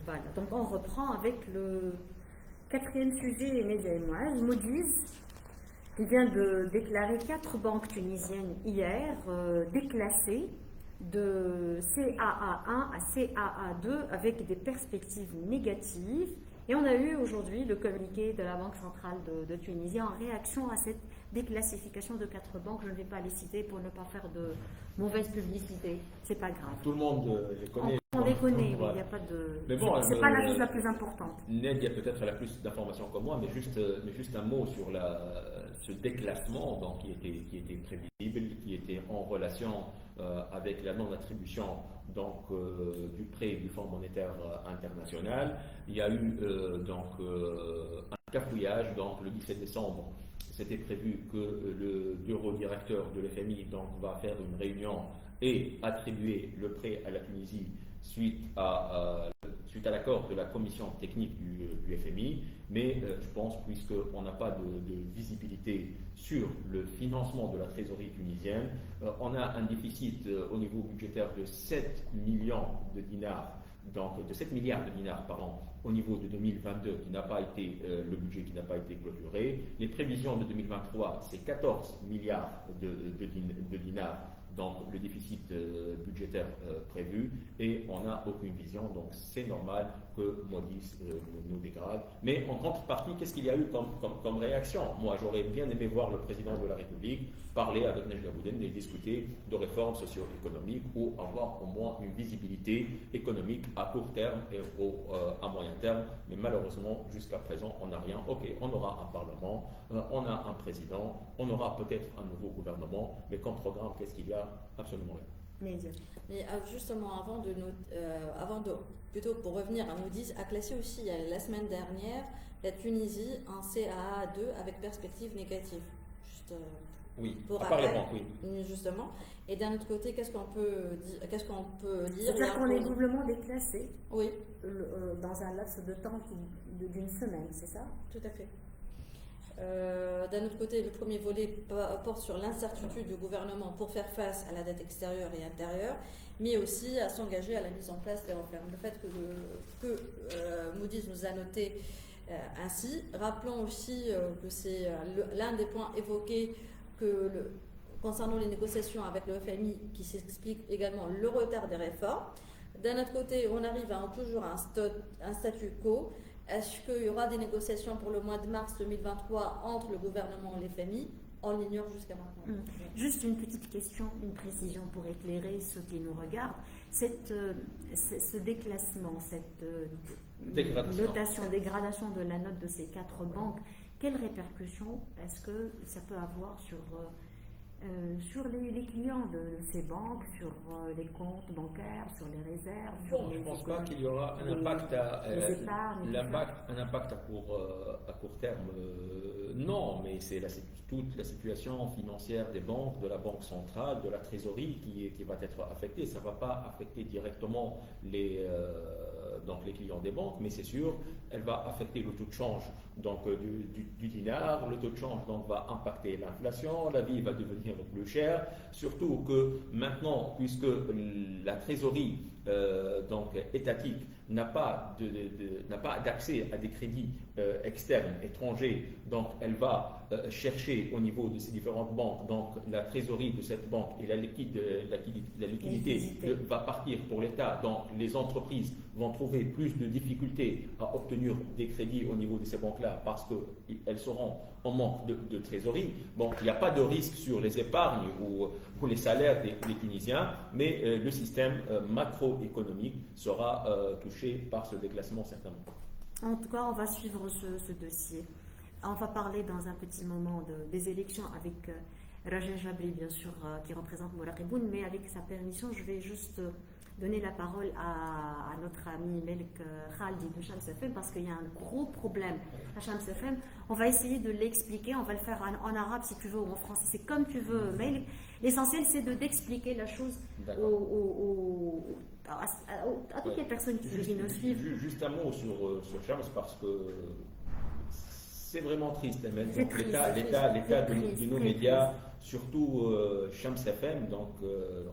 Voilà. Donc on reprend avec le quatrième sujet, Média et Moody's, qui vient de déclarer 4 banques tunisiennes hier déclassées de CAA1 à CAA2 avec des perspectives négatives. Et on a eu aujourd'hui le communiqué de la Banque centrale de Tunisie en réaction à cette déclassification de 4 banques. Je ne vais pas les citer pour ne pas faire de mauvaise publicité. C'est pas grave. Tout le monde les connaît. On les connaît, voilà. il n'y a pas de. Mais bon, c'est pas la chose la plus importante. Ned, il y a peut-être la plus d'informations que moi, mais juste un mot sur ce déclassement donc, qui était prévisible, qui était en relation avec la non-attribution donc, du prêt du Fonds monétaire international. Il y a eu un cafouillage donc, le 17 décembre. C'était prévu que le bureau directeur de l'FMI va faire une réunion et attribuer le prêt à la Tunisie suite à l'accord de la commission technique du FMI, mais je pense, puisqu'on n'a pas de visibilité sur le financement de la trésorerie tunisienne, on a un déficit au niveau budgétaire de 7 millions de dinars, donc de 7 milliards de dinars par an au niveau de 2022, qui n'a pas été le budget qui n'a pas été clôturé. Les prévisions de 2023, c'est 14 milliards de dinars. Donc le déficit budgétaire prévu, et on n'a aucune vision, donc c'est normal que Moody's nous dégrade. Mais en contrepartie, qu'est-ce qu'il y a eu comme réaction? Moi, j'aurais bien aimé voir le président de la République parler avec Nejla Bouden et discuter de réformes socio-économiques ou avoir au moins une visibilité économique à court terme et à moyen terme. Mais malheureusement, jusqu'à présent, on n'a rien. Ok, on aura un parlement, on a un président, on aura peut-être un nouveau gouvernement, mais comme programme, qu'est-ce qu'il y a? Absolument rien. Mais justement, plutôt pour revenir à Moody's, a classé aussi la semaine dernière la Tunisie en CAA2 avec perspective négative. Oui, pour à part les banques, oui. Justement. Et d'un autre côté, qu'est-ce qu'on peut dire? C'est-à-dire qu'on est doublement déclassé. Oui. Dans un laps de temps d'une semaine, c'est ça? Tout à fait. D'un autre côté, le premier volet porte sur l'incertitude du gouvernement pour faire face à la dette extérieure et intérieure, mais aussi à s'engager à la mise en place des réformes. Le fait que Moody's nous a noté ainsi, rappelons aussi que c'est l'un des points évoqués concernant les négociations avec le FMI qui s'explique également le retard des réformes. D'un autre côté, on arrive à toujours un statu quo. Est-ce qu'il y aura des négociations pour le mois de mars 2023 entre le gouvernement et l'FMI? On l'ignore jusqu'à maintenant. Juste une petite question, une précision pour éclairer ceux qui nous regardent. Ce déclassement, cette dégradation de la note de ces 4 banques, quelles répercussions est-ce que ça peut avoir sur les clients de ces banques, sur les comptes bancaires, sur les réserves? Je ne pense pas qu'il y aura un impact à court terme. Non, mais c'est toute la situation financière des banques, de la banque centrale, de la trésorerie qui va être affectée. Ça ne va pas affecter directement les clients des banques, mais c'est sûr, elle va affecter le taux de change du dinar. Le taux de change va impacter l'inflation, la vie va devenir plus chère, surtout que maintenant, puisque la trésorerie étatique n'a pas d'accès à des crédits externes, étrangers, donc elle va chercher au niveau de ces différentes banques, donc la trésorerie de cette banque et la liquidité va partir pour l'État, donc les entreprises vont trouver plus de difficultés à obtenir des crédits au niveau de ces banques-là parce qu'elles seront en manque de trésorerie. Bon, il n'y a pas de risque sur les épargnes ou les salaires des Tunisiens, mais le système macroéconomique sera touché par ce déclassement certainement. En tout cas, on va suivre ce dossier. On va parler dans un petit moment des élections avec Raja Jabri, bien sûr, qui représente Mouraqiboun, mais avec sa permission, je vais juste donner la parole à notre ami Melk Khaldi de Shams FM parce qu'il y a un gros problème à Shams FM. On va essayer de l'expliquer, on va le faire en arabe si tu veux ou en français, c'est comme tu veux, Melk. L'essentiel c'est d'expliquer la chose à toutes les personnes qui nous suivent. Juste un mot sur Shams parce que c'est vraiment triste. L'état de nos médias surtout Shams FM. Donc,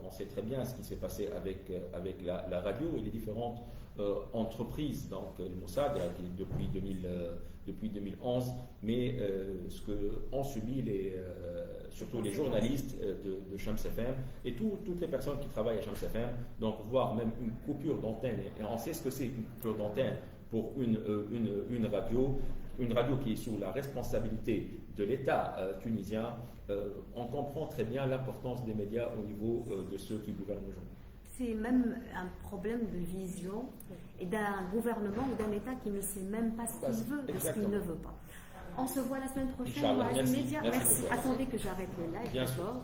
on sait très bien ce qui s'est passé avec la radio et les différentes entreprises. Donc, le Mossad, depuis 2011, mais ce qu'ont subi surtout les journalistes de Shams FM et toutes les personnes qui travaillent à Shams FM, donc voire même une coupure d'antenne. Et on sait ce que c'est une coupure d'antenne pour une radio qui est sous la responsabilité de l'État tunisien. On comprend très bien l'importance des médias au niveau de ceux qui gouvernent aujourd'hui. C'est même un problème de vision et d'un gouvernement ou d'un État qui ne sait même pas ce qu'il veut et ce qu'il ne veut pas. On se voit la semaine prochaine. Inch'Allah. Merci. Merci. Attendez que j'arrête le live. Bien sûr. D'accord.